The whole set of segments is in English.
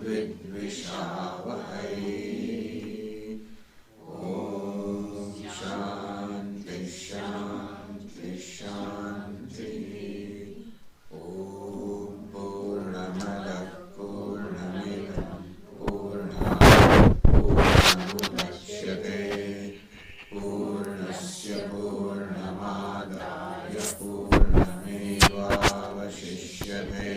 Vidvishavahai. Om Shanti Shanti Shanti. Om Purnamada Purnamidam Purnat Purnamudachyate Purnasya Purnamadaya Purnamevavashishyate.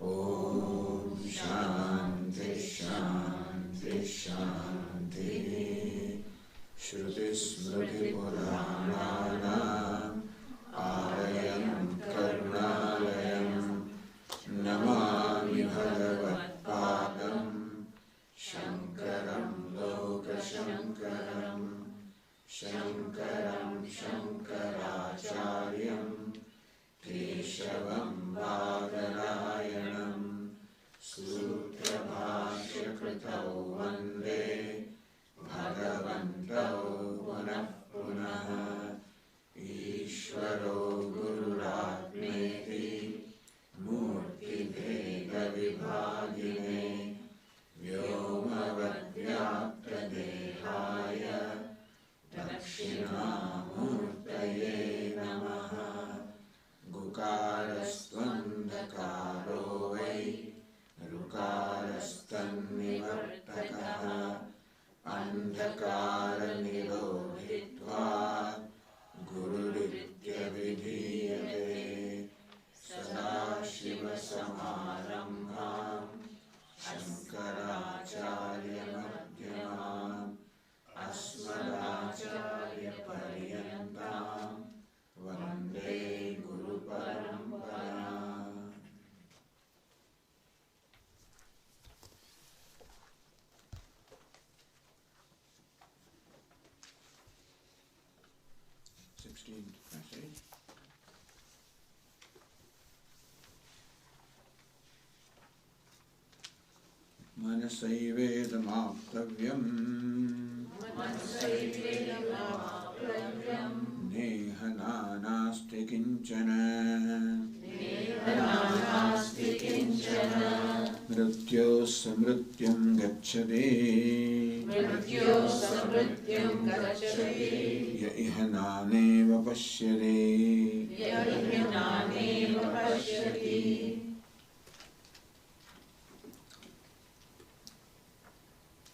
Om Shanti Shanti Shanti. Shruti Smriti Purananam Alayam Karunalayam Namami Bhagavatpadam Shankaram Lokashankaram Shankaram Shankaracharyam Keshavam Badarayanam Sutra Bhashya Kritau Vande Bhagavantau Punah Punah. Ishvaro Gururatmeti Murti Bheda Vibhagine Vyomavad Vyapta Dehaya Dakshinamurtaye Namaha. Gukarastvandakaro Vai Rukarastanivartakaha Andhakara Nirodhitva Gururitya Vidhiyate. Sadashiva Samarambham Shankaracharya Madhyamam Asmadacharya Paryantam Vande Guru Parampara. Passage. Manasaivedamaptavyam Nehananasti kinchana Mrityo samrityam gacchati Ya ihananeva pashyati.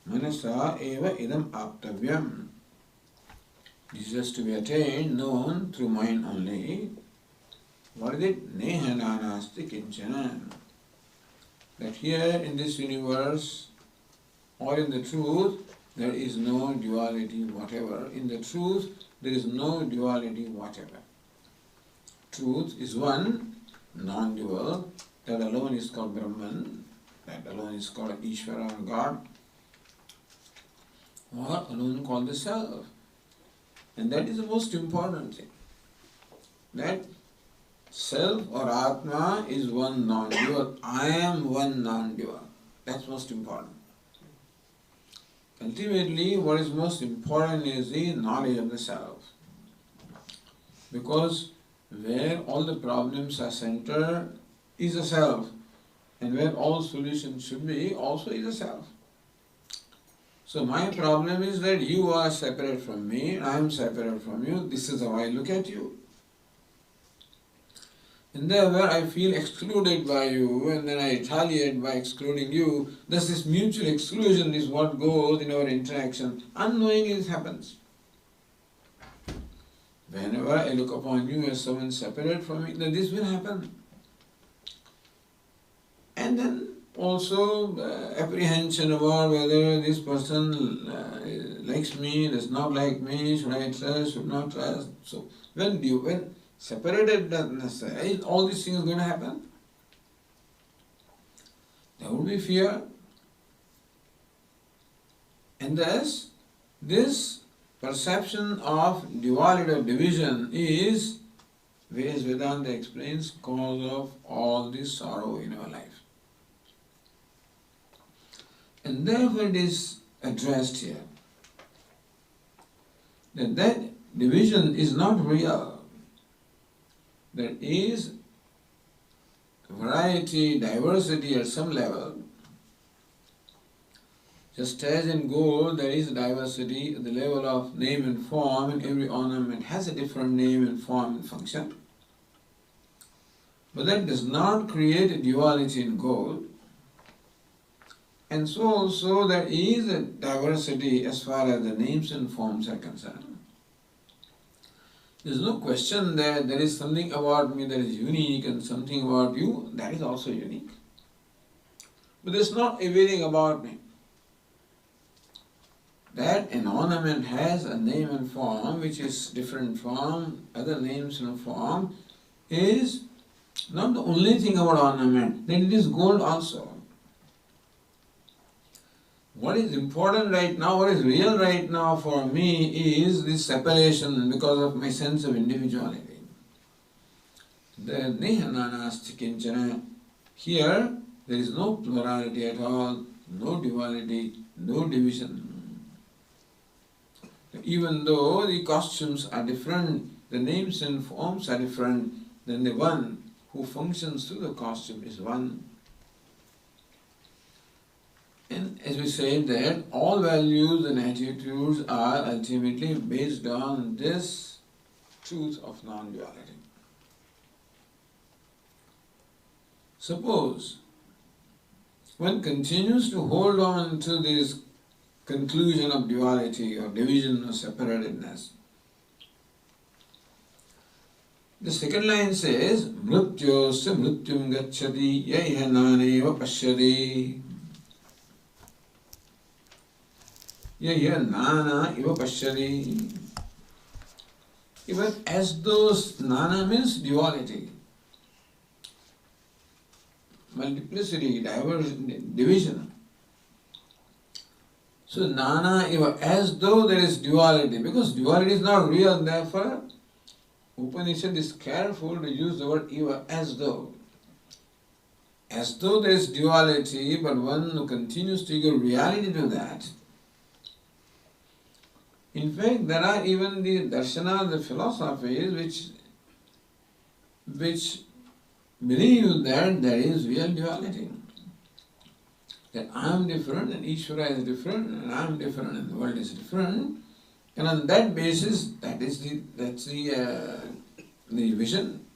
Manasa eva idam aptavyam. This is to be attained, known through mind only. What is it? Nehananasti kinchana. That here in this universe or in the truth there is no duality whatever. In the truth there is no duality whatever. Truth is one, non-dual. That alone is called Brahman. That alone is called Ishvara or God. Or alone called the Self. And that is the most important thing. That Self or Atma is one non-dual. I am one non-dual. That's most important. Ultimately, what is most important is the knowledge of the Self. Because where all the problems are centered is the Self. And where all solutions should be also is the Self. So my problem is that you are separate from me, I am separate from you. This is how I look at you. And therefore I feel excluded by you, and then I retaliate by excluding you. Thus this mutual exclusion is what goes in our interaction. Unknowingly it happens. Whenever I look upon you as someone separate from me, then this will happen. And then also apprehension about whether this person likes me, does not like me, should I trust, should not trust. So when separatedness, all these things are going to happen. There will be fear. And thus, this perception of duality or division is, as Vedanta explains, cause of all this sorrow in our life. And therefore it is addressed here that division is not real. There is variety, diversity at some level, Just as in gold there is diversity at the level of name and form, and every ornament has a different name and form and function. But that does not create a duality in gold. And so also there is a diversity as far as the names and forms are concerned. There is no question that there is something about me that is unique and something about you that is also unique. But there is not everything about me. That an ornament has a name and form which is different from other names and form is not the only thing about ornament, then it is gold also. What is important right now, what is real right now for me is this separation because of my sense of individuality. The nehananasti kinchana. Here there is no plurality at all, no duality, no division. Even though the costumes are different, the names and forms are different, then the one who functions through the costume is one. And as we said that all values and attitudes are ultimately based on this truth of non-duality. Suppose one continues to hold on to this conclusion of duality or division or separatedness. The second line says, Mrutyosya mrutyum gacchati yaiha naneva pashyati. Yaiha nana eva pashyati. Even as though nana means duality, multiplicity, diversion, division. So nana eva, as though there is duality, because duality is not real, therefore Upanishad is careful to use the word eva, as though. As though there is duality, but one who continues to give reality to that. In fact, there are even the darshana, the philosophies, which believe that there is real duality. That I am different and Ishvara is different and I am different and the world is different. And on that basis, that's the vision.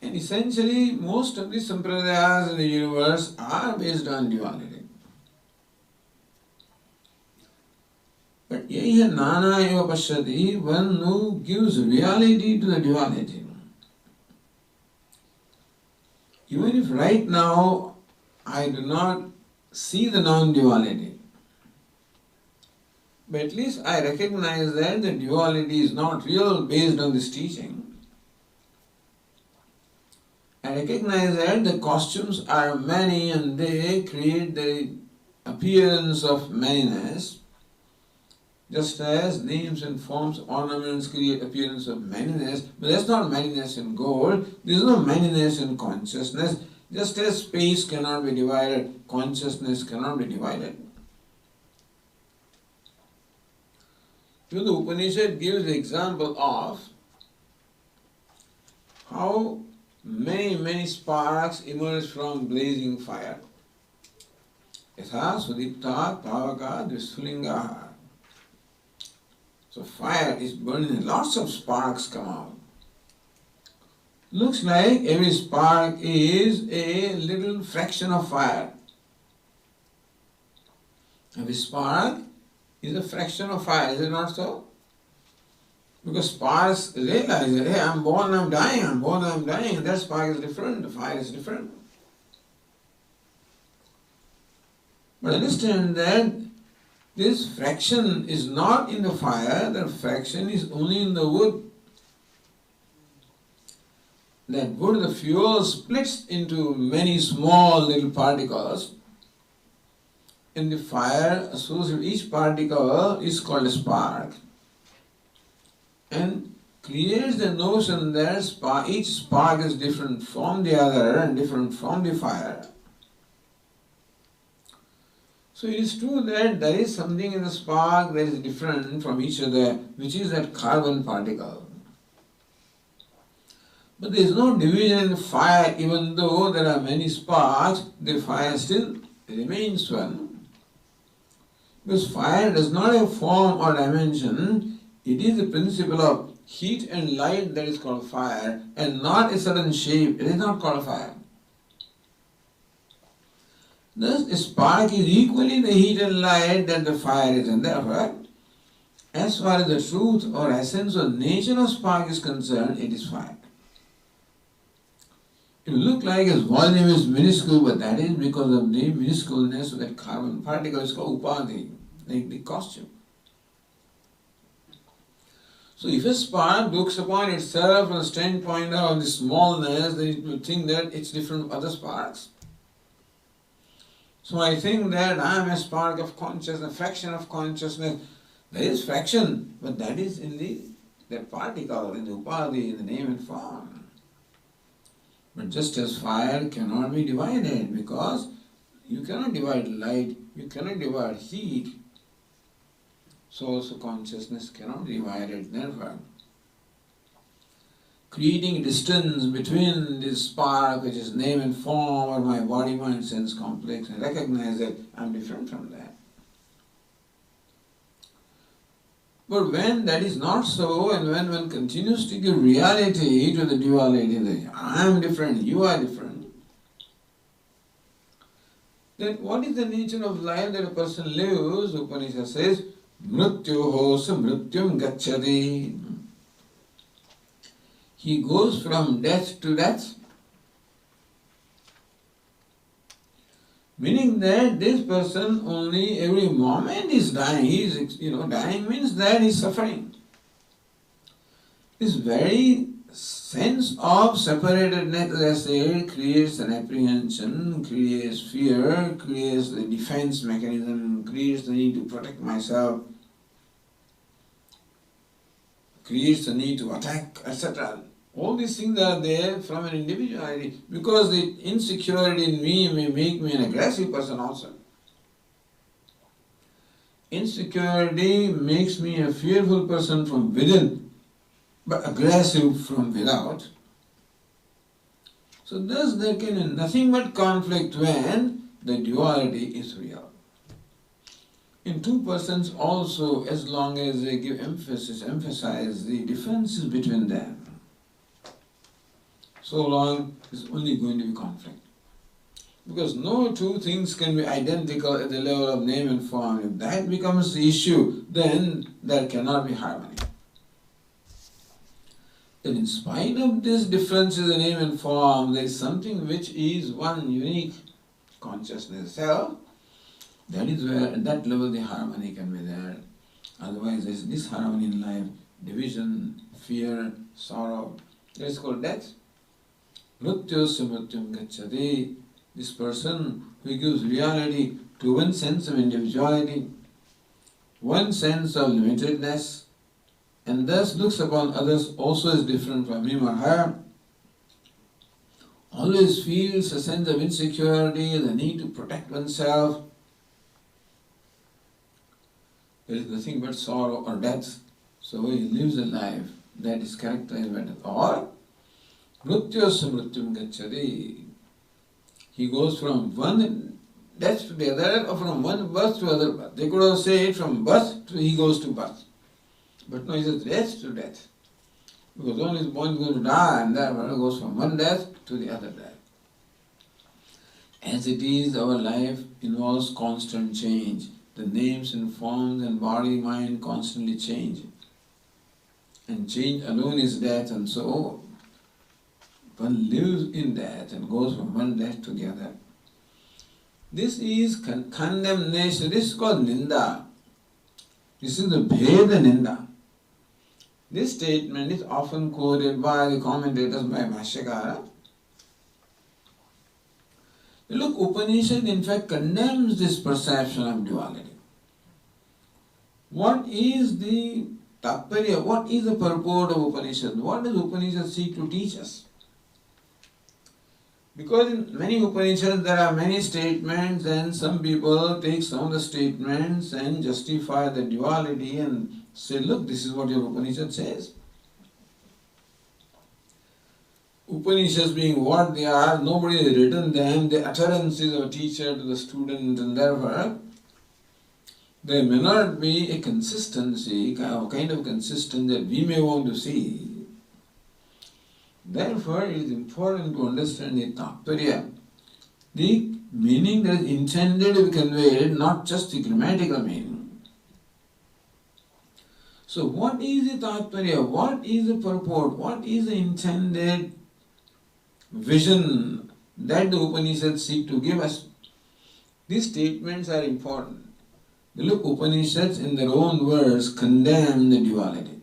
And essentially, most of the sampradayas in the universe are based on duality. But yaiha nana eva pashyati, one who gives reality to the duality. Even if right now I do not see the non-duality, but at least I recognize that the duality is not real based on this teaching. I recognize that the costumes are many and they create the appearance of manyness, just as names and forms, ornaments create appearance of manyness, but that's not manyness in gold, there is no manyness in consciousness. Just as space cannot be divided, consciousness cannot be divided. So the Upanishad gives the example of how many sparks emerge from blazing fire. Yatha sudipta pavaka dvisfulingaha. So fire is burning and lots of sparks come out. Looks like every spark is a little fraction of fire. Every spark is a fraction of fire, is it not so? Because sparks realize that, hey, I'm born, I'm dying, I'm born, I'm dying, and that spark is different, the fire is different. But understand that this fraction is not in the fire, the fraction is only in the wood. That wood, the fuel splits into many small little particles, and the fire associated with each particle is called a spark, and creates the notion that each spark is different from the other and different from the fire. So it is true that there is something in the spark that is different from each other, which is that carbon particle. But there is no division in fire, even though there are many sparks, the fire still remains one. Because fire does not have form or dimension, it is the principle of heat and light that is called fire, and not a certain shape. It is not called fire. Thus, a spark is equally the heat and light that the fire is, and therefore, as far as the truth or essence or nature of spark is concerned, it is fire. It will look like its volume is minuscule, but that is because of the minusculeness of that carbon particle. It's called upadhi, like the costume. So if a spark looks upon itself from the standpoint of the smallness, then it will think that it's different from other sparks. So I think that I am a spark of consciousness, a fraction of consciousness. There is fraction, but that is in that particle, in the upadhi, in the name and form. But just as fire cannot be divided, because you cannot divide light, you cannot divide heat, so also consciousness cannot be divided. Therefore, creating distance between this spark, which is name and form, or my body, mind, sense complex, and recognize that I am different from that. But when that is not so, and when one continues to give reality to the duality, that I am different, you are different, then what is the nature of life that a person lives? Upanishad says, mrityoho sa mrityum gacchati. He goes from death to death. Meaning that this person only every moment is dying. He is, dying means that he is suffering. This very sense of separatedness, as I said, creates an apprehension, creates fear, creates the defense mechanism, creates the need to protect myself, creates the need to attack, etc. All these things are there from an individuality, because the insecurity in me may make me an aggressive person also. Insecurity makes me a fearful person from within, but aggressive from without. So thus there can be nothing but conflict when the duality is real. In two persons also, as long as they give emphasize the differences between them, so long is only going to be conflict. Because no two things can be identical at the level of name and form. If that becomes the issue, then there cannot be harmony. Then in spite of these differences in name and form, there is something which is one unique consciousness self. That is where at that level the harmony can be there. Otherwise there is disharmony in life, division, fear, sorrow. That is called death. Mrityosya mrityum gacchati. This person who gives reality to one sense of individuality, one sense of limitedness, and thus looks upon others also as different from him or her, always feels a sense of insecurity, the need to protect oneself. There is nothing but sorrow or death, so he lives a life that is characterized by death. Or mrityosya mrityum gacchati. He goes from one death to the other, or from one birth to other birth. They could have said from birth to he goes to birth. But no, he says death to death. Because one is born going to die, and therefore goes from one death to the other death. As it is, our life involves constant change. The names and forms and body, mind constantly change. And change alone is death, and so one lives in death and goes from one death to the other. This is condemnation. This is called ninda. This is the Bheda ninda. This statement is often quoted by the commentators, by Bhashyakara. Look, Upanishad in fact condemns this perception of duality. What is the tattparya? What is the purport of Upanishad? What does Upanishad seek to teach us? Because in many Upanishads there are many statements, and some people take some of the statements and justify the duality and say, look, this is what your Upanishad says. Upanishads being what they are, nobody has written them, the utterances of a teacher to the student, and therefore there may not be a consistency, kind of consistency that we may want to see. Therefore, it is important to understand the Tatparya, the meaning that is intended to be conveyed, not just the grammatical meaning. So, what is the Tatparya? What is the purport? What is the intended vision that the Upanishads seek to give us? These statements are important. Look, Upanishads in their own words condemn the duality.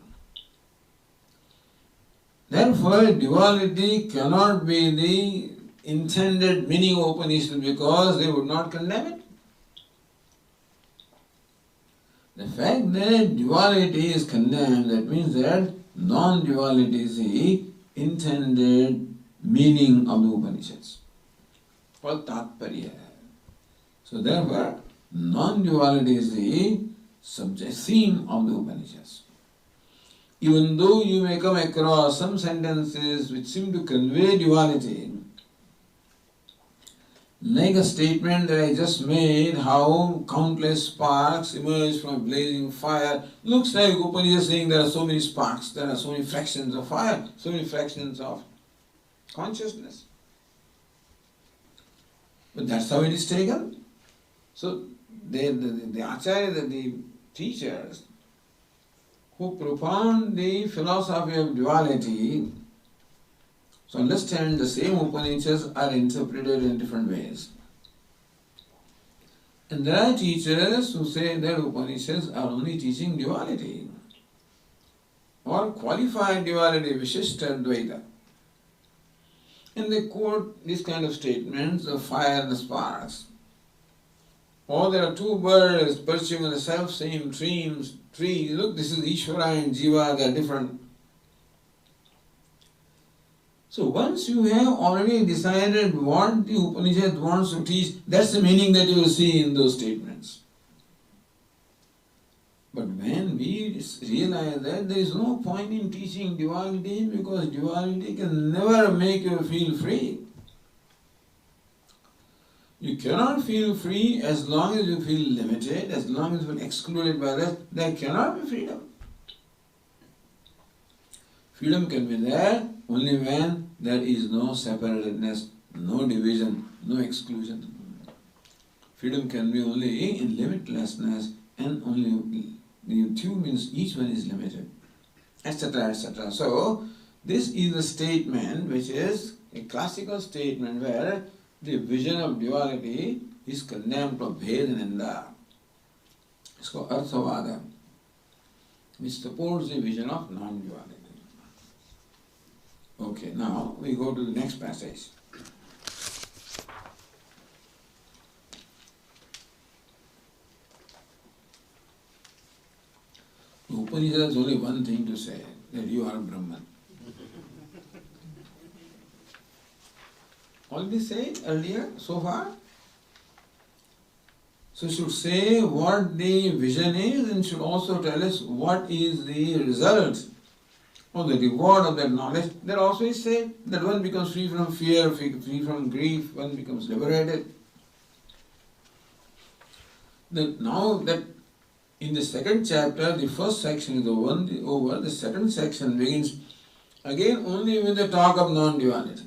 Therefore, duality cannot be the intended meaning of Upanishad because they would not condemn it. The fact that duality is condemned, that means that non-duality is the intended meaning of the Upanishads, or Tatparya. So therefore, non-duality is the subject theme of the Upanishads. Even though you may come across some sentences which seem to convey duality, like a statement that I just made, how countless sparks emerge from a blazing fire. Looks like Upanishad is saying there are so many sparks, there are so many fractions of fire, so many fractions of consciousness. But that's how it is taken. So the Acharya, the teachers who propound the philosophy of duality, so understand the same Upanishads are interpreted in different ways. And there are teachers who say that Upanishads are only teaching duality or qualified duality, Vishishta Dvaita. And they quote these kind of statements, the fire and the sparks. Or there are two birds perching on the self-same tree. Look, this is Ishvara and Jiva, they are different. So once you have already decided what the Upanishad wants to teach, that's the meaning that you will see in those statements. But when we realize that there is no point in teaching duality because duality can never make you feel free. You cannot feel free as long as you feel limited, as long as you feel excluded by that. There cannot be freedom. Freedom can be there only when there is no separatedness, no division, no exclusion. Freedom can be only in limitlessness, and only the two means each one is limited, etc., etc. So, this is a statement which is a classical statement where the vision of duality is condemned for Bhedananda. It's called Arthavada, which supports the vision of non-duality. Okay, now we go to the next passage. The Upanishad has only one thing to say, that you are Brahman. Already said earlier, so far. So should say what the vision is and should also tell us what is the result or the reward of that knowledge. That also is said that one becomes free from fear, free from grief, one becomes liberated. Now that in the second chapter, the first section is over, the second section begins again only with the talk of non-duality.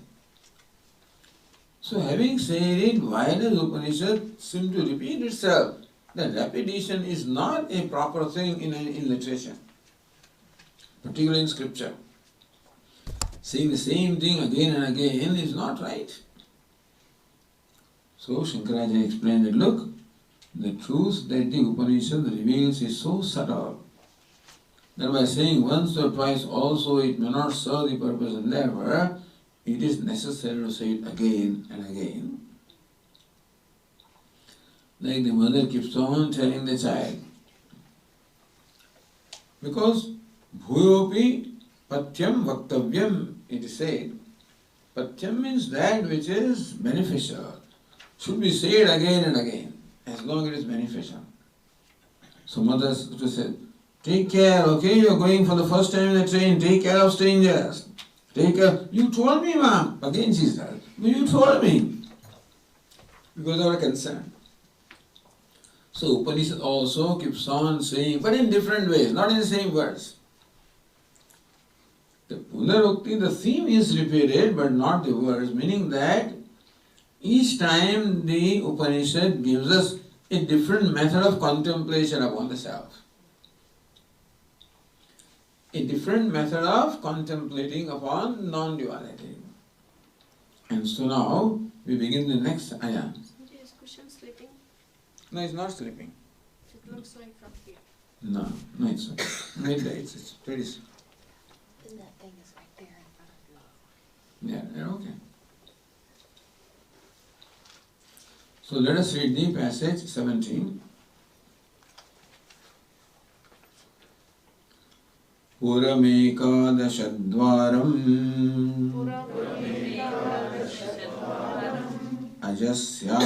So having said it, why does Upanishad seem to repeat itself? The repetition is not a proper thing in literature, particularly in scripture. Saying the same thing again and again is not right. So Shankaracharya explained that, look, the truth that the Upanishad reveals is so subtle that by saying once or twice also it may not serve the purpose, and therefore it is necessary to say it again and again. Like the mother keeps on telling the child. Because bhuyopi patyam vaktavyam, it is said. Patyam means that which is beneficial. Should be said again and again, as long as it is beneficial. So mother said, take care, okay? You are going for the first time in the train, take care of strangers. Take care. You told me, ma'am. Again she said, you told me. Because of our concern. So Upanishad also keeps on saying, but in different ways, not in the same words. The Punarukti, the theme is repeated, but not the words, meaning that each time the Upanishad gives us a different method of contemplation upon the self. A different method of contemplating upon non-duality. And so now we begin the next ayah. Is Kushan sleeping? No, it's not sleeping. It looks like from here. No, it's midday. It's pretty. Then that thing is right there in front of you. Yeah, they're okay. So let us read the passage 17. Puramekadashadvaram ajasya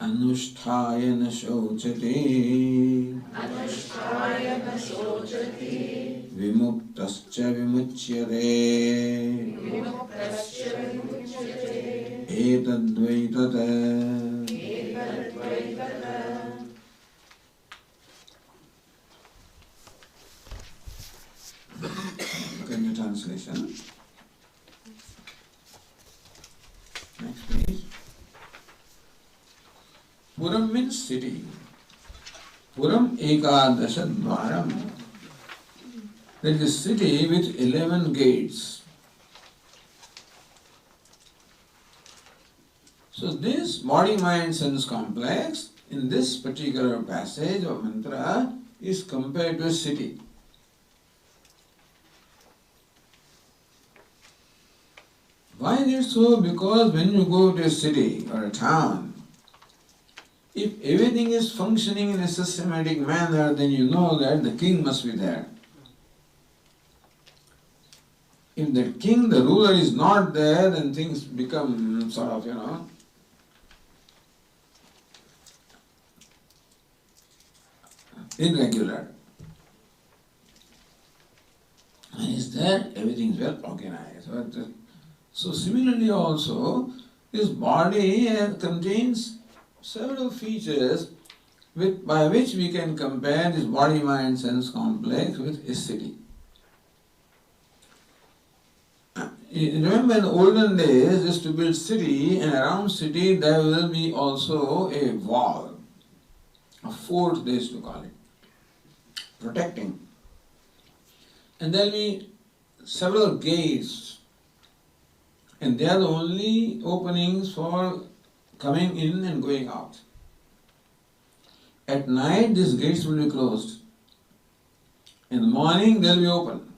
Anusthayana shauchati Vimuktascha vimuchyate Etadvaitata. Look at the translation. Next page. Puram means city. Puram ekadasha dvaram. That is a city with 11 gates. So this body, mind, sense complex in this particular passage of mantra is compared to a city. Why is it so? Because when you go to a city or a town, if everything is functioning in a systematic manner, then you know that the king must be there. If the king, the ruler is not there, then things become sort of, irregular. When he's there, everything is well organized. So similarly also, this body contains several features by which we can compare this body, mind, sense complex with a city. Remember in the olden days, just to build city, and around city there will be also a wall, a fort they used to call it, protecting. And there will be several gates, and they are the only openings for coming in and going out. At night these gates will be closed. In the morning they will be open.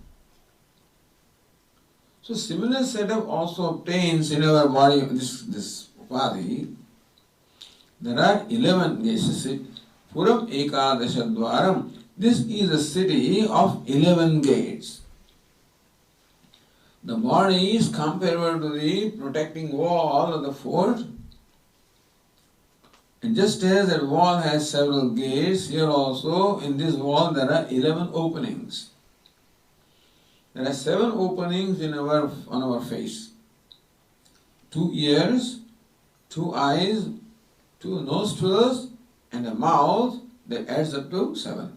So similar setup also obtains in our body, this body. There are 11 gates. Puram ekadasha dvaram. This is a city of 11 gates. The body is comparable to the protecting wall of the fort. And just as that wall has several gates, here also in this wall there are 11 openings. There are 7 openings on our face. 2 ears, 2 eyes, 2 nostrils, and a mouth that adds up to 7.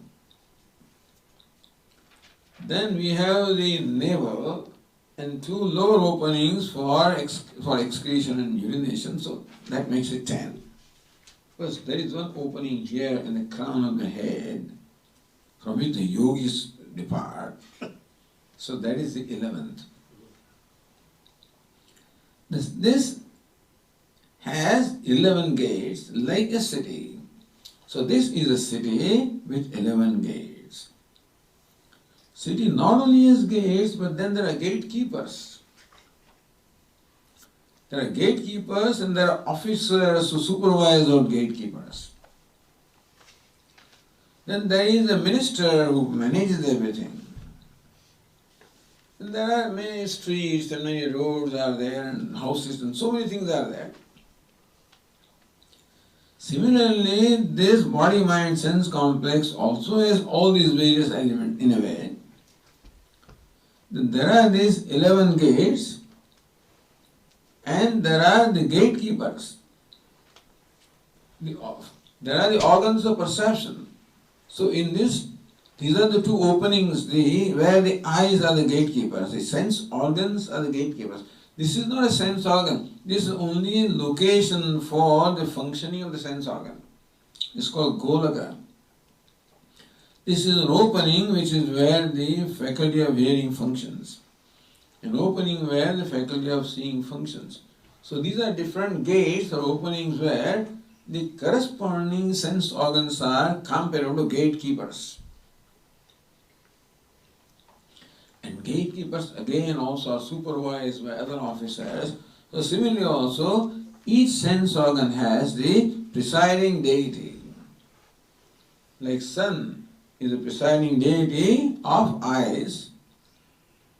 Then we have the navel and 2 lower openings for excretion and urination, so that makes it 10. First, there is one opening here in the crown of the head from which the yogis depart. So that is the 11th. This has 11 gates like a city. So this is a city with 11 gates. City not only has gates, but then there are gatekeepers. There are gatekeepers and there are officers who supervise those gatekeepers. Then there is a minister who manages everything. And there are many streets and many roads are there and houses and so many things are there. Similarly, this body, mind, sense complex also has all these various elements in a way. Then there are these 11 gates and there are the gatekeepers. There are the organs of perception. So in this, these are the two openings where the eyes are the gatekeepers, the sense organs are the gatekeepers. This is not a sense organ. This is only a location for the functioning of the sense organ. It's called Golaka. This is an opening which is where the faculty of hearing functions. An opening where the faculty of seeing functions. So these are different gates or openings where the corresponding sense organs are comparable to gatekeepers. And gatekeepers again also are supervised by other officers. So similarly also, each sense organ has the presiding deity. Like sun is the presiding deity of eyes.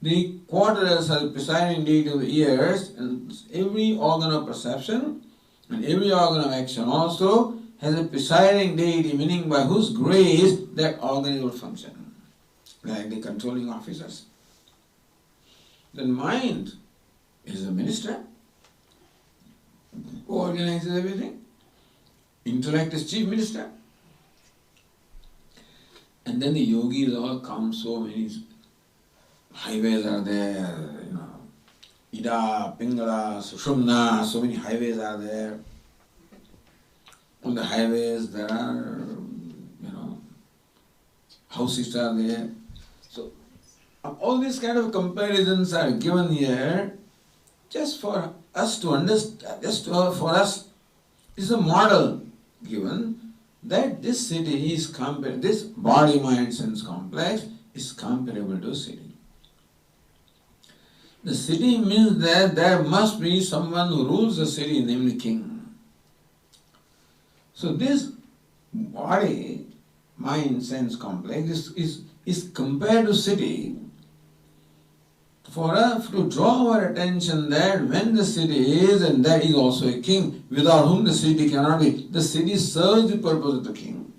The quarters are the presiding deity of the ears, and every organ of perception and every organ of action also has a presiding deity, meaning by whose grace that organ will function, like the controlling officers. Then mind is the minister who organizes everything. Intellect is chief minister. And then the yogis all come, so many highways are there, Ida, Pingala, Sushumna, so many highways are there. On the highways there are, houses are there. So all these kind of comparisons are given here just for us to understand, for us is a model given that this city is this body, mind, sense complex is comparable to city. The city means that there must be someone who rules the city, namely king. So this body, mind, sense complex is compared to city for us to draw our attention that when the city is, and there is also a king, without whom the city cannot be. The city serves the purpose of the king.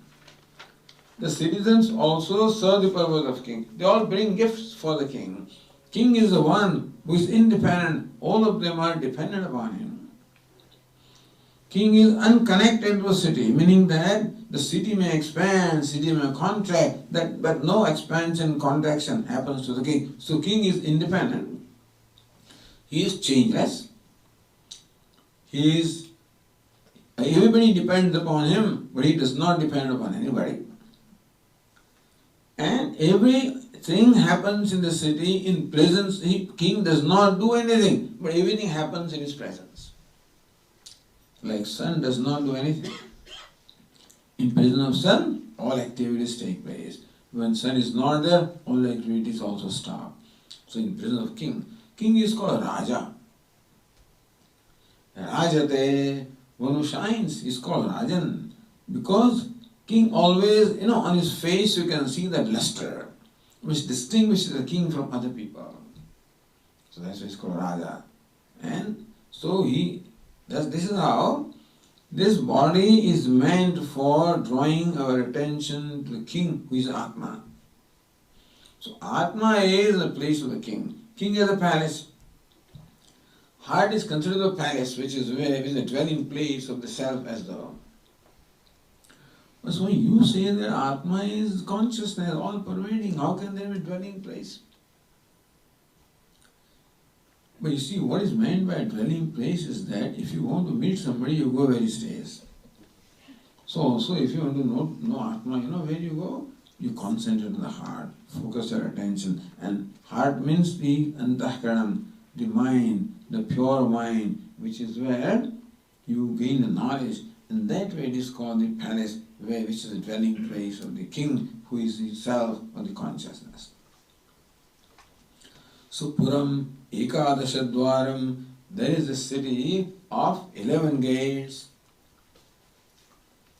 The citizens also serve the purpose of king. They all bring gifts for the king. King is the one who is independent. All of them are dependent upon him. King is unconnected to a city, meaning that the city may expand, city may contract, but no expansion, contraction happens to the king. So king is independent. He is changeless. Everybody depends upon him, but he does not depend upon anybody. And everything happens in the city in presence. King does not do anything, but everything happens in his presence. Like sun does not do anything. In presence of sun, all activities take place. When sun is not there, all activities also stop. So in presence of king is called Raja. Rajate, one who shines, is called Rajan. Because king always, on his face you can see that luster, which distinguishes the king from other people. So that's why it's called Raja. And so this is how this body is meant for drawing our attention to the king who is Atma. So Atma is the place of the king. King is a palace. Heart is considered a palace, which is the dwelling place of the self as though. So when you say that Atma is consciousness, all pervading, how can there be a dwelling place? But you see, what is meant by a dwelling place is that if you want to meet somebody, you go where he stays. So if you want to know Atma, where you go? You concentrate on the heart, focus your attention. And heart means the antahkaranam, the mind, the pure mind, which is where you gain the knowledge. And that way it is called the palace, which is the dwelling place of the king, who is the self or the consciousness. So Puram Ekadashadwaram, there is a city of 11 gates,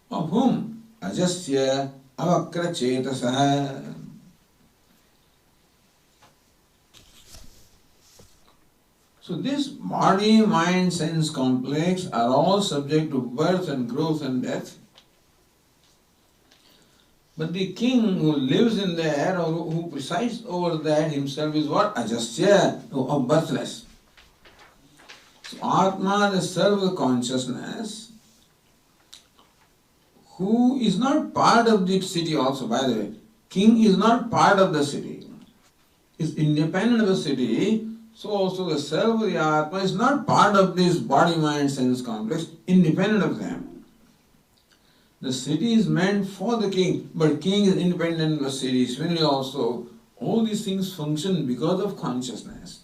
of whom Ajasya Avakra Chetasaha. So this body, mind, sense complex are all subject to birth and growth and death. But the king who lives in there or who presides over that himself is what? Ajasya, of birthless. So Atma, the self, the consciousness, who is not part of the city also, by the way. King is not part of the city. Is independent of the city, so also the self, the Atma, is not part of this body, mind, sense complex, independent of them. The city is meant for the king, but king is independent of the city. Similarly also, all these things function because of consciousness.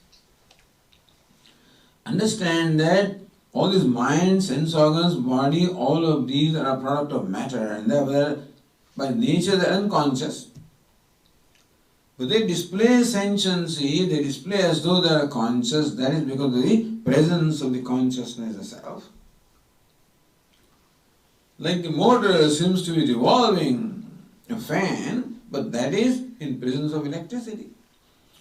Understand that all these mind, sense organs, body, all of these are a product of matter, and they were by nature they are unconscious. But they display sentiency, they display as though they are conscious. That is because of the presence of the consciousness itself. Like the motor seems to be revolving a fan, but that is in presence of electricity.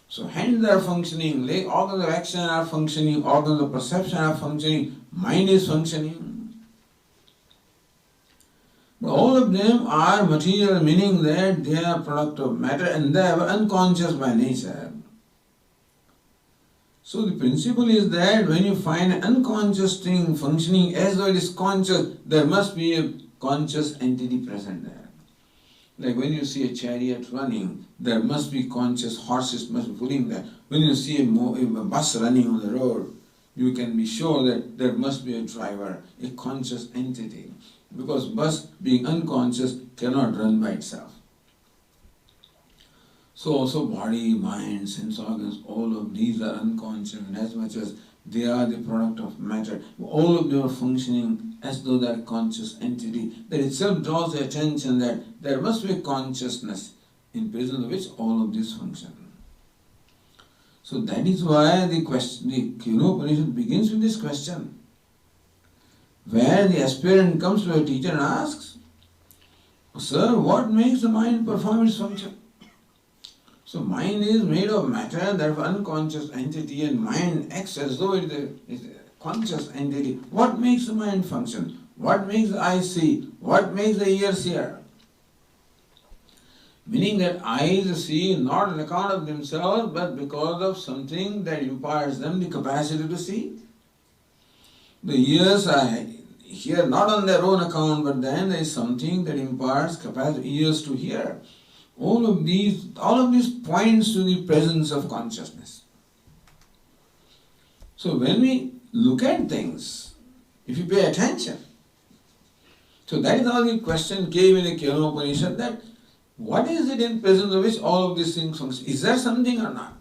So hands are functioning, leg, organs of action are functioning, organs of perception are functioning, mind is functioning. But all of them are material, meaning that they are product of matter and they are unconscious by nature. So the principle is that when you find an unconscious thing functioning as though it is conscious, there must be a conscious entity present there. Like when you see a chariot running, there must be conscious horses must be pulling that. When you see a bus running on the road, you can be sure that there must be a driver, a conscious entity. Because bus, being unconscious, cannot run by itself. So also body, mind, sense organs, all of these are unconscious, and as much as they are the product of matter, all of them are functioning as though they are a conscious entity. That itself draws the attention that there must be a consciousness in presence of which all of this function. So that is why the Kathopanishad begins with this question, where the aspirant comes to a teacher and asks, "Sir, what makes the mind perform its function?" So mind is made of matter, therefore unconscious entity, and mind acts as though it is a conscious entity. What makes the mind function? What makes the eye see? What makes the ears hear? Meaning that eyes see not on account of themselves, but because of something that imparts them the capacity to see. The ears hear not on their own account, but then there is something that imparts capacity ears to hear. All of these points to the presence of consciousness. So when we look at things, if you pay attention, so that is how the question came in the Kathopanishad, that what is it in presence of which all of these things function? Is there something or not?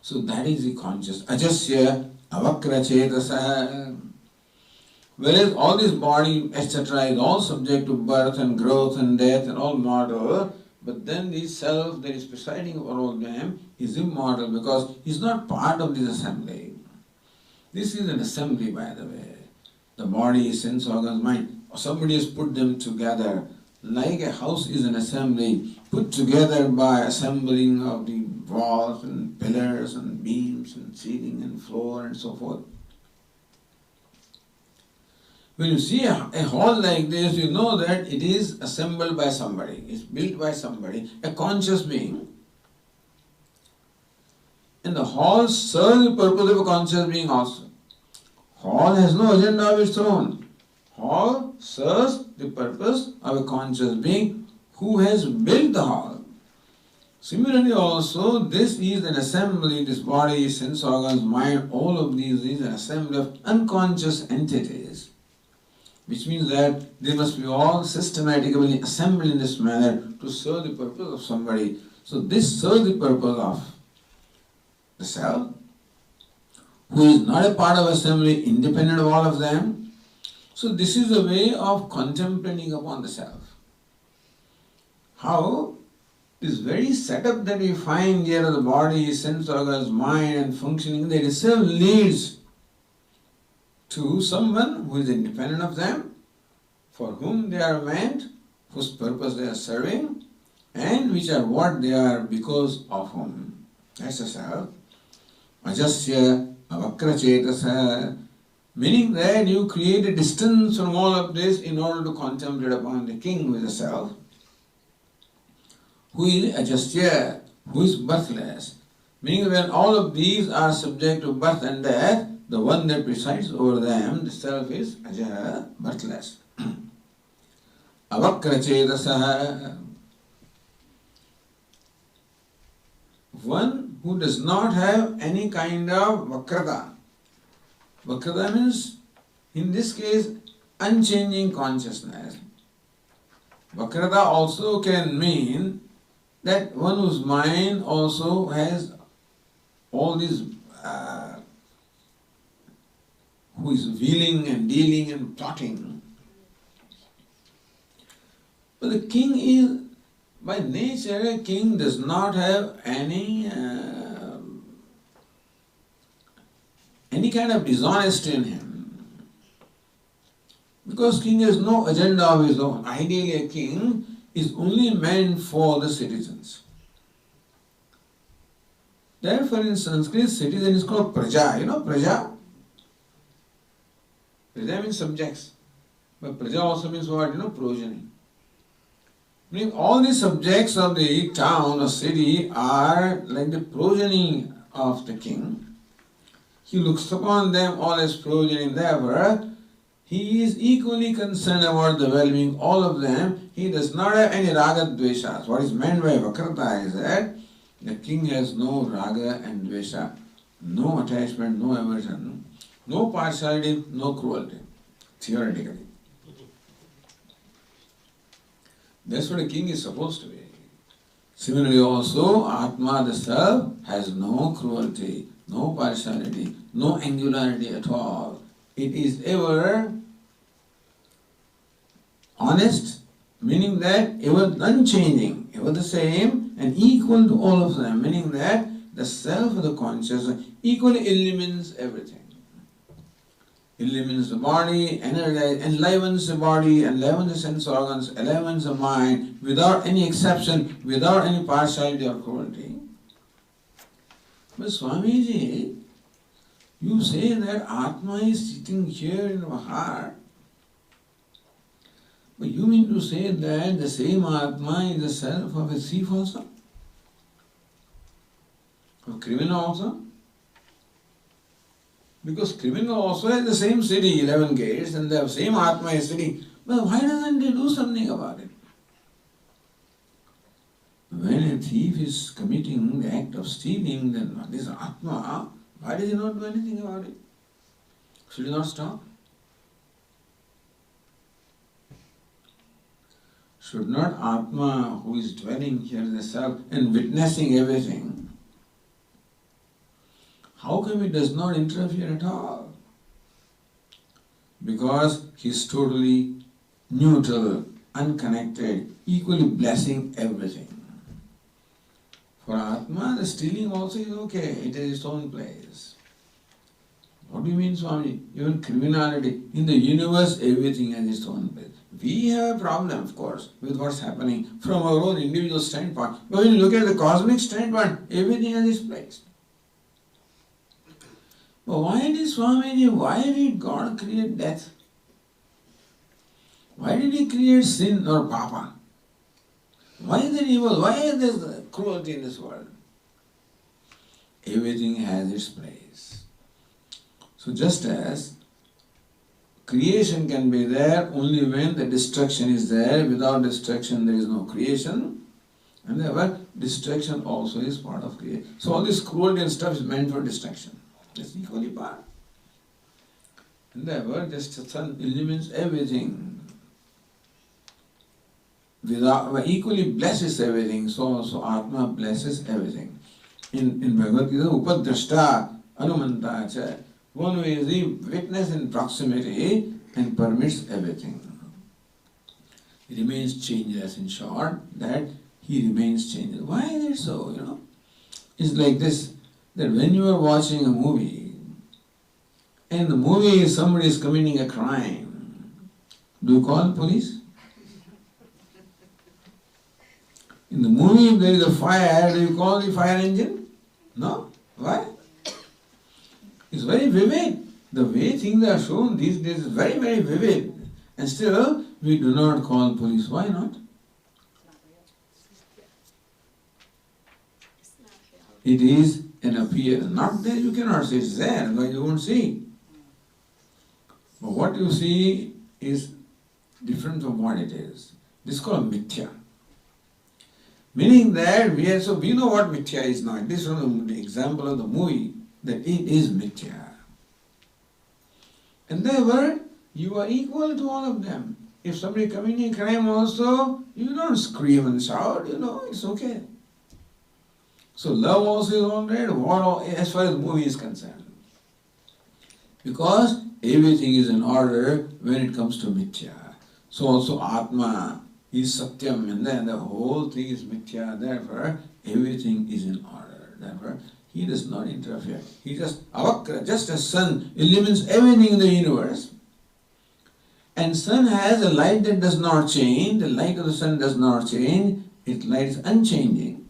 So that is the conscious. Ajasya avakra cetasa. Whereas all this body, etc., is all subject to birth and growth and death and all mortal, but then the self that is presiding over all of them is immortal because he is not part of this assembly. This is an assembly, by the way. The body, sense organs, mind. Somebody has put them together. Like a house is an assembly, put together by assembling of the walls and pillars and beams and ceiling and floor and so forth. When you see a hall like this, you know that it is assembled by somebody, it's built by somebody, a conscious being. And the hall serves the purpose of a conscious being also. Hall has no agenda of its own. Hall serves the purpose of a conscious being who has built the hall. Similarly also, this is an assembly, this body, sense organs, mind, all of these is an assembly of unconscious entities. Which means that they must be all systematically assembled in this manner to serve the purpose of somebody. So this serves the purpose of the self, who is not a part of assembly, independent of all of them. So this is a way of contemplating upon the self. How this very setup that we find here of the body, sense organs, mind and functioning, that itself leads to someone who is independent of them, for whom they are meant, whose purpose they are serving, and which are what they are because of whom. That's the self. Ajasya avakra cetasa, meaning that you create a distance from all of this in order to contemplate upon the king who is the self, who is ajasya, who is birthless. Meaning when all of these are subject to birth and death, the one that presides over them, the self is aja, birthless. Avakrachedasaha, one who does not have any kind of vakrata. Vakrata means, in this case, unchanging consciousness. Vakrata also can mean that one whose mind also has all these, who is wheeling and dealing and plotting. But the king is, by nature, a king does not have any kind of dishonesty in him. Because king has no agenda of his own. Ideally, a king is only meant for the citizens. Therefore, in Sanskrit, citizen is called praja. You know praja? Praja means subjects. But praja also means what? Progeny. Meaning all the subjects of the town or city are like the progeny of the king. He looks upon them all as progeny. Therefore, he is equally concerned about the well-being of all of them. He does not have any raga dveshas. What is meant by vakrata is that the king has no raga and dvesha, no attachment, no aversion, no partiality, no cruelty, theoretically. That's what a king is supposed to be. Similarly also, Atma, the self, has no cruelty, no partiality, no angularity at all. It is ever honest, meaning that ever unchanging, ever the same and equal to all of them, meaning that the self of the consciousness equally illumines everything. Illumines the body, enlivens the body, enlivens the sense organs, enlivens the mind, without any exception, without any partiality or cruelty. But Swamiji, you say that Atma is sitting here in our heart. But you mean to say that the same Atma is the self of a thief also? Of a criminal also? Because criminal also has the same city, 11 gates, and the same Atma is sitting. But why doesn't he do something about it? When a thief is committing the act of stealing, then this Atma, why does he not do anything about it? Should he not stop? Should not Atma, who is dwelling here in the self and witnessing everything, how come he does not interfere at all? Because he is totally neutral, unconnected, equally blessing everything. For Atma, the stealing also is okay, it has its own place. What do you mean, Swami? Even criminality, in the universe, everything has its own place. We have a problem, of course, with what's happening from our own individual standpoint. But when you look at the cosmic standpoint, everything has its place. But why did Swamiji, why did God create death? Why did He create sin or papa? Why is there evil? Why is there cruelty in this world? Everything has its place. So just as creation can be there only when the destruction is there, without destruction there is no creation, and therefore destruction also is part of creation. So all this cruelty and stuff is meant for destruction. It's equally part. And therefore just the sun illumines everything. Equally blesses everything. So Atma blesses everything. In Bhagavad Gita, Upadrashta Anumanta cha, one who is the witness in proximity and permits everything. He remains changeless, in short, that he remains changeless. Why is it so, It's like this, that when you are watching a movie, and the movie somebody is committing a crime, do you call police? In the movie, if there is a fire, do you call the fire engine? No? Why? It's very vivid. The way things are shown these days is very, very vivid. And still, we do not call police. Why not? It is an appearance. Not there, you cannot say it's there, otherwise you won't see. But what you see is different from what it is. This is called mithya. Meaning that we know what mithya is now. This is from the example of the movie, that it is mithya. And therefore, you are equal to all of them. If somebody committing a crime also, you don't scream and shout, it's okay. So love also is all right, war as far as the movie is concerned. Because everything is in order when it comes to mithya. So also Atma is Satyam, and then the whole thing is mithya, therefore everything is in order. Therefore, he does not interfere. He just avakra, just as sun illumines everything in the universe. And sun has a light that does not change, the light of the sun does not change, its light is unchanging.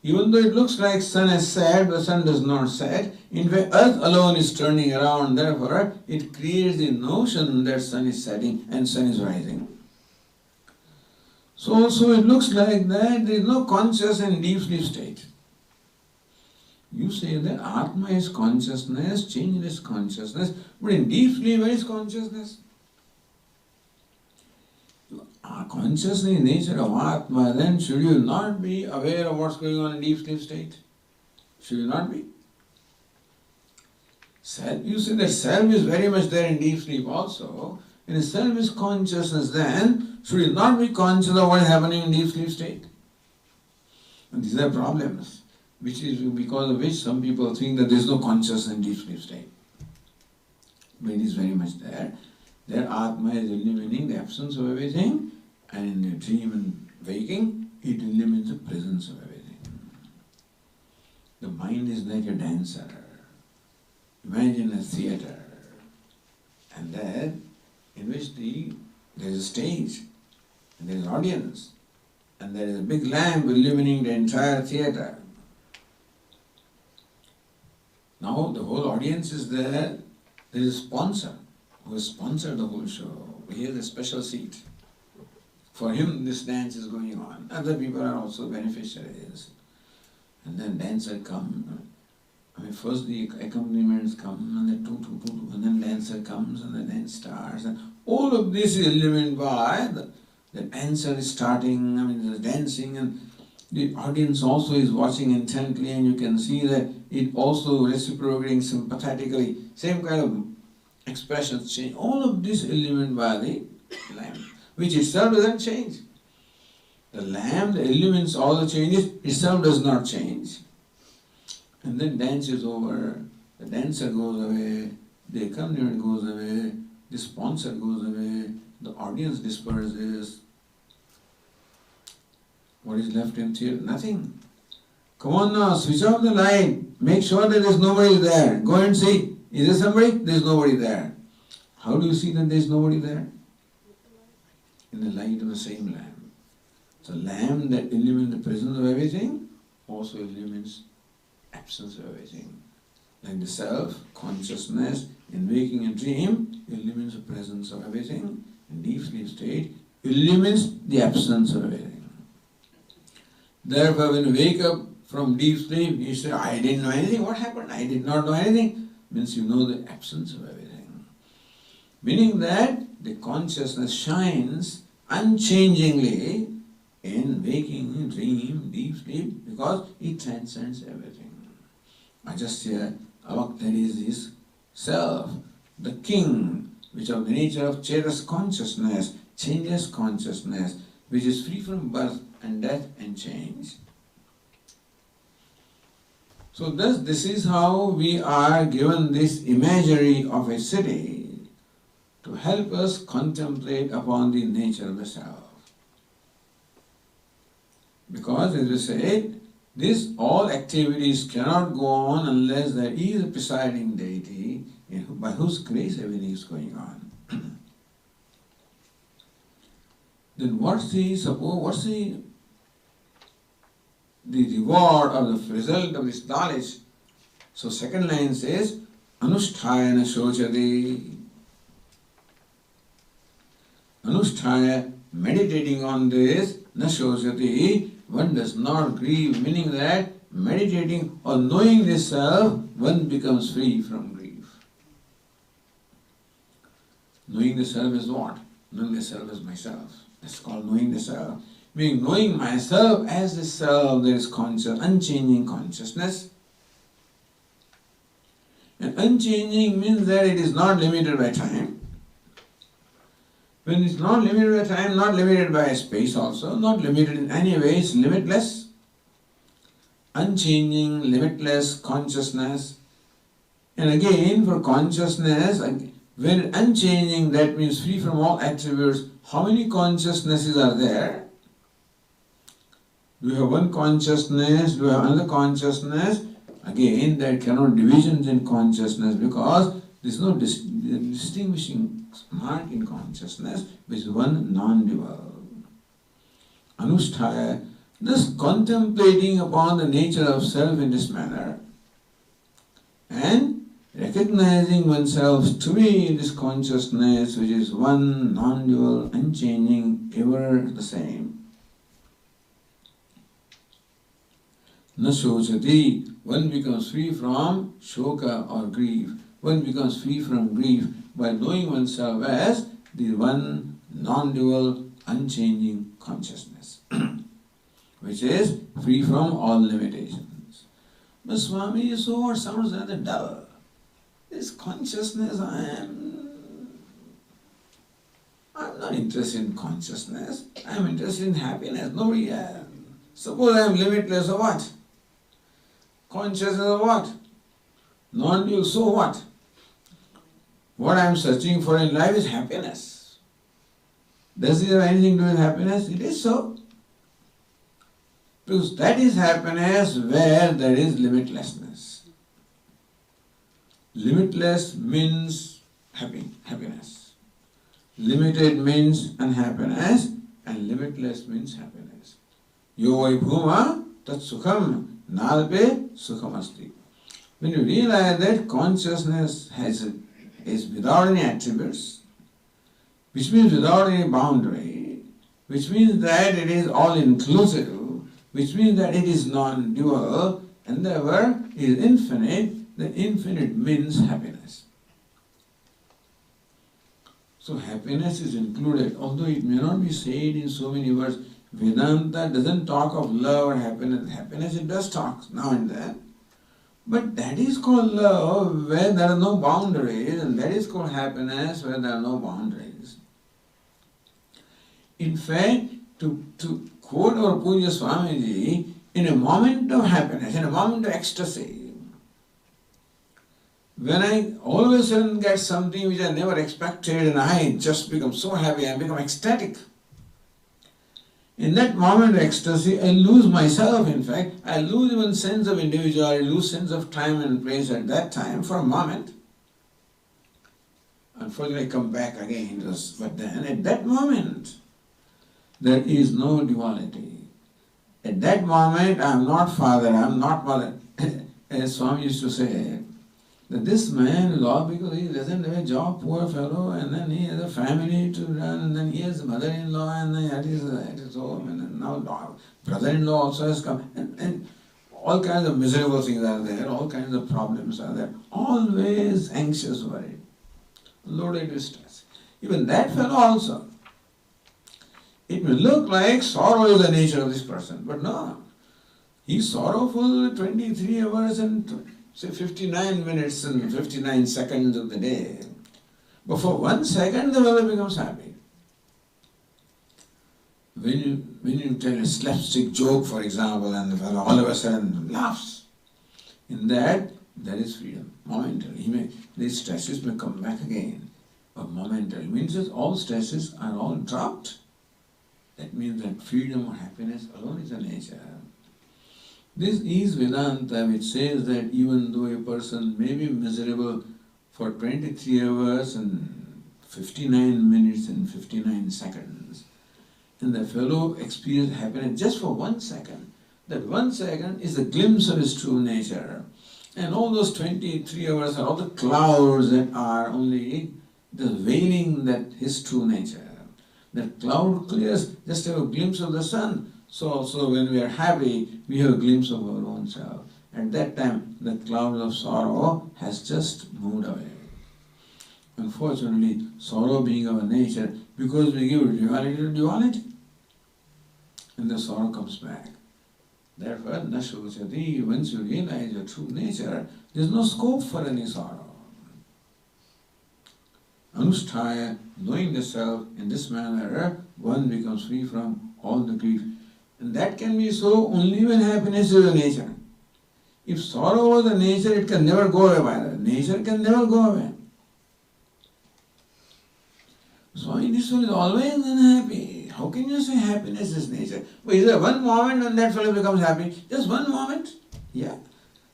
Even though it looks like sun has set, the sun does not set. In fact, earth alone is turning around, therefore it creates the notion that sun is setting and sun is rising. So it looks like that there is no conscious and deep sleep state. You say that Atma is consciousness, changeless consciousness, but in deep sleep, where is consciousness? Consciousness in the nature of Atma, then should you not be aware of what's going on in deep sleep state? Should you not be? Self, you say that self is very much there in deep sleep also. And if self is consciousness, then should you not be conscious of what is happening in deep sleep state? And these are problems, which is because of which some people think that there is no consciousness in deep sleep state. But it is very much there. There Atma is illuminating the absence of everything, and in the dream and waking, it illuminates the presence of everything. The mind is like a dancer. Imagine a theatre, and there, in which there is a stage, and there is an audience, and there is a big lamp illuminating the entire theatre. Now the whole audience is there. There is a sponsor who has sponsored the whole show. He has a special seat. For him, this dance is going on. Other people are also beneficiaries. And then dancer come. First the accompaniments come, and then and then dancer comes, and the dance starts. And all of this is illuminated by the dancer is starting. The dancing, and the audience also is watching intently, and you can see that it also reciprocating sympathetically. Same kind of expressions change. All of this illuminated by the lamp, which itself doesn't change. The lamp that illumines all the changes itself does not change. And then dance is over, the dancer goes away, the accompaniment goes away, the sponsor goes away, the audience disperses. What is left in theatre? Nothing. Come on now, switch off the light, make sure that there is nobody there. Go and see. Is there somebody? There is nobody there. How do you see that there is nobody there? In the light of the same lamp. So lamp that illumines the presence of everything also illumines absence of everything. Like the self, consciousness, in waking and dream, illumines the presence of everything. In deep sleep state, illumines the absence of everything. Therefore, when you wake up from deep sleep, you say, I didn't know anything. What happened? I did not know anything. Means you know the absence of everything. Meaning that the consciousness shines unchangingly in waking, dream, deep sleep, because it transcends everything. I just here, that is his self, the king, which of the nature of Chetas consciousness, changeless consciousness, which is free from birth and death and change. So thus, this is how we are given this imagery of a city to help us contemplate upon the nature of the self. Because as we said, all activities cannot go on unless there is a presiding deity by whose grace everything is going on. Then what's the reward or the result of this knowledge? So second line says, Anusthaya na shochati. Anusthaya, meditating on this, na shochati, one does not grieve, meaning that meditating or knowing this self, one becomes free from grief. Knowing the self is what? Knowing the self as myself. That's called knowing the self. Meaning knowing myself as the self, there is conscious, unchanging consciousness. And unchanging means that it is not limited by time. When it's not limited by time, not limited by space also, not limited in any way, it's limitless. Unchanging, limitless consciousness. And again, for consciousness, when unchanging, that means free from all attributes. How many consciousnesses are there? Do you have one consciousness? Do you have another consciousness? Again, there cannot divisions in consciousness because there is no distinguishing mark in consciousness, which is one non-dual. Anusthaya, thus contemplating upon the nature of self in this manner and recognizing oneself to be in this consciousness which is one, non-dual, unchanging, ever the same. Na shochati, one becomes free from shoka or grief. One becomes free from grief by knowing oneself as the one non-dual, unchanging consciousness, which is free from all limitations. But Swami, so what sounds rather dull. This consciousness, I'm not interested in consciousness. I'm interested in happiness. Nobody else. Suppose I'm limitless or what? Consciousness or what? Non-dual, so what? What I'm searching for in life is happiness. Does it have anything to do with happiness? It is so. Because that is happiness where there is limitlessness. Limitless means happiness. Limited means unhappiness, and limitless means happiness. Yo vai bhuma tat sukham nalpe sukham asti. When you realize that consciousness is without any attributes, which means without any boundary, which means that it is all-inclusive, which means that it is non-dual, and therefore is infinite, the infinite means happiness. So happiness is included, although it may not be said in so many words. Vedanta doesn't talk of love or happiness. Happiness it does talk now and then. But that is called love where there are no boundaries, and that is called happiness where there are no boundaries. In fact, to quote our Puja Swamiji, in a moment of happiness, in a moment of ecstasy, when I all of a sudden get something which I never expected and I just become so happy, I become ecstatic. In that moment of ecstasy, I lose myself, in fact. I lose even sense of individuality, I lose sense of time and place at that time for a moment. Unfortunately, I come back again, but then at that moment, there is no duality. At that moment, I am not father, I am not mother. As Swami used to say, that this man is all because he doesn't have a job, poor fellow, and then he has a family to run, and then he has a mother-in-law, and then at his home, and then now brother-in-law also has come, and all kinds of miserable things are there, all kinds of problems are there, always anxious, worried, loaded with stress. Even that fellow also. It may look like sorrow is the nature of this person, but no. He's sorrowful 23 hours and say 59 minutes and 59 seconds of the day. But for 1 second the fellow becomes happy. When you tell a slapstick joke, for example, and the fellow all of a sudden laughs, in that there is freedom, momentarily. These stresses may come back again, but momentarily. Means that all stresses are all dropped. That means that freedom or happiness alone is the nature. This is Vedanta, which says that even though a person may be miserable for 23 hours and 59 minutes and 59 seconds, and the fellow experiences happiness just for 1 second, that 1 second is a glimpse of his true nature. And all those 23 hours are all the clouds that are only the veiling that his true nature. That cloud clears, just have a glimpse of the sun. So also when we are happy, we have a glimpse of our own self. At that time, the cloud of sorrow has just moved away. Unfortunately, sorrow being our nature, because we give duality to duality, and the sorrow comes back. Therefore, na shochati, once you realize your true nature, there is no scope for any sorrow. Anusthaya, knowing the self in this manner, one becomes free from all the grief. And that can be so only when happiness is a nature. If sorrow was a nature, it can never go away. Nature can never go away. So this one is always unhappy. How can you say happiness is nature? But is there one moment when that fellow becomes happy? Just one moment? Yeah.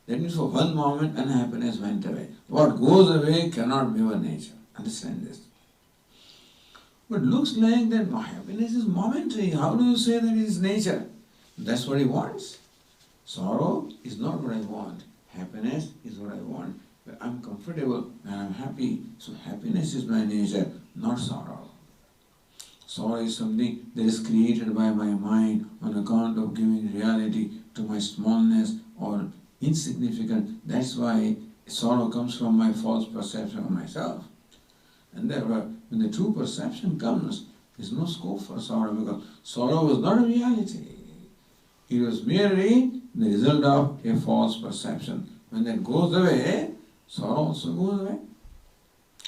That means for one moment unhappiness went away. What goes away cannot be our nature. Understand this. But looks like that happiness is momentary. How do you say that it is nature? That's what he wants. Sorrow is not what I want. Happiness is what I want. I'm comfortable and I'm happy. So happiness is my nature, not sorrow. Sorrow is something that is created by my mind on account of giving reality to my smallness or insignificance. That's why sorrow comes from my false perception of myself. And therefore, when the true perception comes, there is no scope for sorrow, because sorrow was not a reality. It was merely the result of a false perception. When that goes away, sorrow also goes away.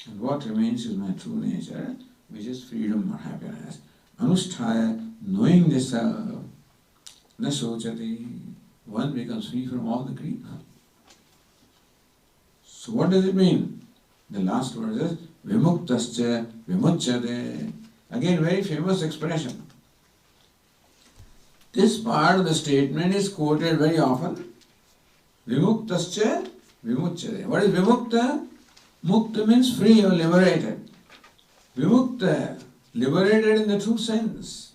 And what remains is my true nature, which is freedom or happiness. Anusthaya, knowing the self, na shochati, one becomes free from all the grief. So what does it mean? The last word is vimuktascha vimuchyate. Again, very famous expression. This part of the statement is quoted very often. Vimuktascha vimuchyate. What is vimukta? Mukta means free or liberated. Vimukta, liberated in the true sense.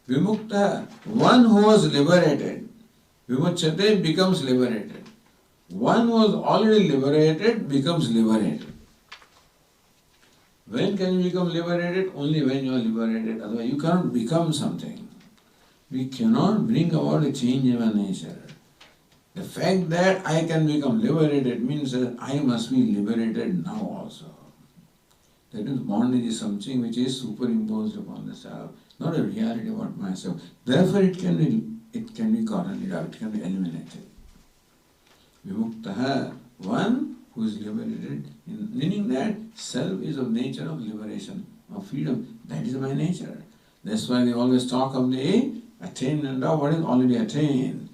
Vimukta, one who was liberated. Vimuchyate becomes liberated. One who was already liberated becomes liberated. When can you become liberated? Only when you are liberated. Otherwise, you cannot become something. We cannot bring about a change in our nature. The fact that I can become liberated means that I must be liberated now also. That means bondage is something which is superimposed upon the self, not a reality about myself. Therefore, it can be gotten out, it can be eliminated. Vimuktaha, one who is liberated, meaning that self is of nature of liberation, of freedom. That is my nature. That's why they always talk of the attainment of what is already attained.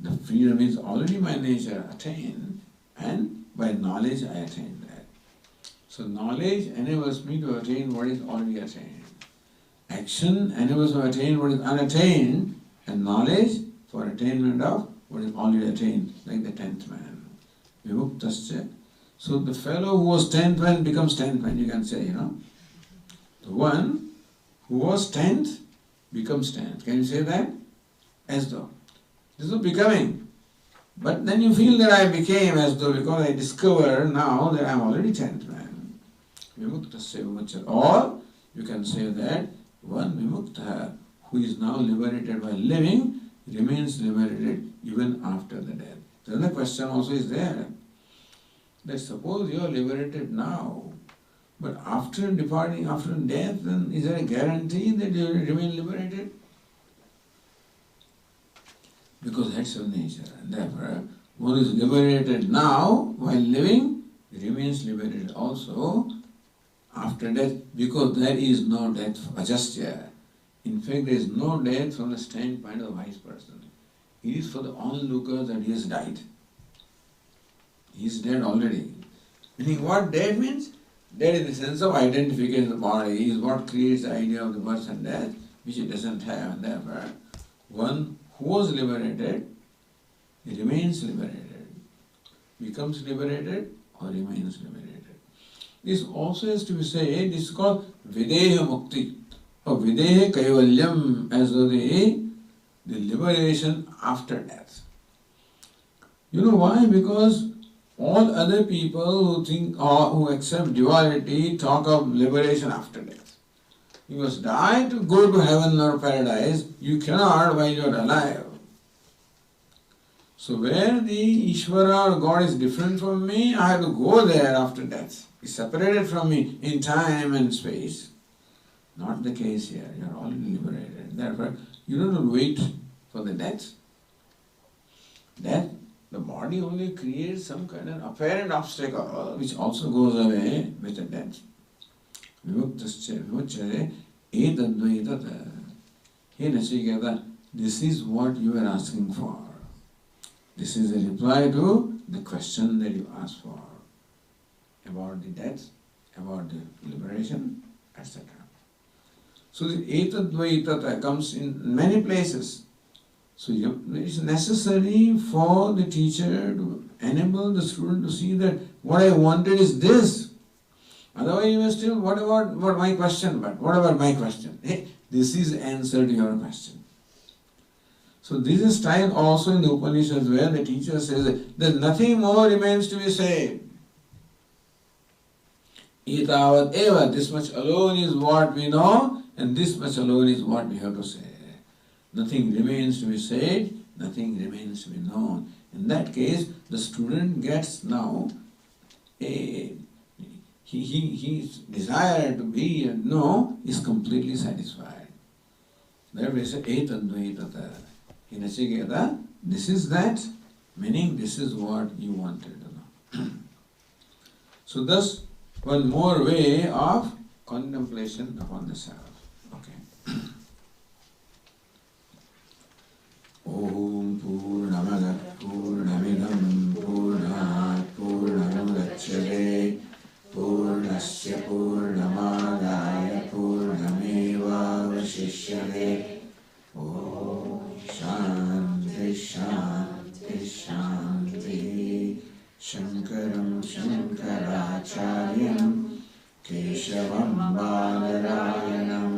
The freedom is already my nature, attained, and by knowledge I attain that. So knowledge enables me to attain what is already attained. Action enables me to attain what is unattained, and knowledge for attainment of what is already attained, like the 10th man. Vimuktascha. So the fellow who was 10th man becomes 10th man, you can say, The one who was 10th becomes 10th. Can you say that? As though. This is becoming. But then you feel that I became as though, because I discover now that I am already 10th man. Vimuktascha vimuchyate. Or you can say that one vimukta who is now liberated by living remains liberated even after the death. The other question also is there. That suppose you are liberated now, but after departing, after death, then is there a guarantee that you will remain liberated? Because that's your nature. And therefore, one is liberated now while living, remains liberated also after death, because there is no death ajastya. In fact, there is no death from the standpoint of the wise person. It is for the onlookers that he has died. He is dead already. Meaning what dead means? Dead in the sense of identification of the body is what creates the idea of the birth and death, which it doesn't have. And therefore, one who was liberated, he remains liberated, becomes liberated or remains liberated. This also has to be said, this is called Videha Mukti or Videha Kaivalyam, as though the liberation after death. You know why? Because all other people who think or who accept duality talk of liberation after death. You must die to go to heaven or paradise. You cannot while you are alive. So where the Ishvara or God is different from me, I have to go there after death. He's separated from me in time and space. Not the case here. You are already liberated. Therefore, you don't have to wait for the death. Death, the body only creates some kind of apparent obstacle which also goes away with the death. Vivuktascha vimuchyate etadvaitata. Hey Nachiketa, this is what you are asking for. This is a reply to the question that you asked for about the death, about the liberation, etc. So the etadvaitata comes in many places. So it is necessary for the teacher to enable the student to see that what I wanted is this. Otherwise you may still, what about my question? But what about my question? Hey, this is answer to your question. So this is style also in the Upanishads where the teacher says that nothing more remains to be said. Etavat eva, this much alone is what we know and this much alone is what we have to say. Nothing remains to be said, nothing remains to be known. In that case, the student gets now his desire to be and know is completely satisfied. Therefore, he says, etadvaitata. In Nachiketa, this is that, meaning this is what you wanted to know. So thus, one more way of contemplation upon the self. Okay. Om Purnamada Purnamidam Purnat Purnamudachyate Purnasya Purnamadaya Purnameva Vashishyate. Om Shanti Shanti Shanti. Shankaram Shankaracharyam Keshavam Badarayanam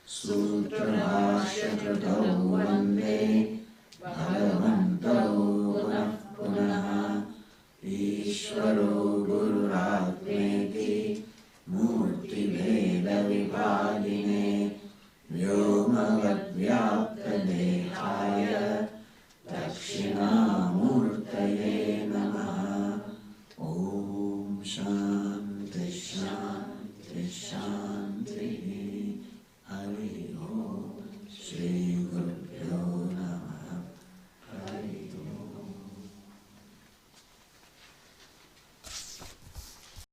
Sutra Bhashya Kritau Vande Bhagavad